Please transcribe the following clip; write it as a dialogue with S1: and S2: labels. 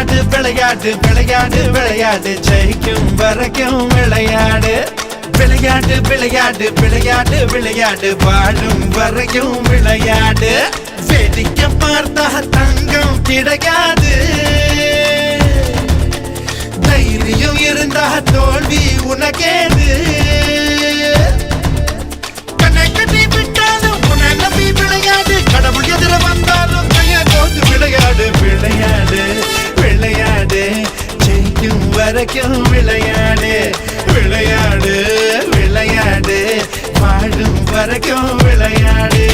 S1: விளையாடு விளையாடு விளையாடு விளையாடு ஜெயிக்கும் வரைக்கும் விளையாடு விளையாடு விளையாடு விளையாடு விளையாடு வாழும் வரைக்கும் விளையாடு வேடிக்கை பார்த்தா தங்கம் கிடையாது தைரியம் இருந்தா தோல்வி உனக்கேது கண்ணை கட்டி விட்டாலும் உன்னை நம்பி விளையாடு கடவுள் எதிர வந்தாலும் கையை கோத்து விளையாடு விளையாடு விளையாடு ஜெயிக்கும் வரைக்கும் விளையாடு விளையாடு விளையாடு வாழும் வரைக்கும் விளையாடு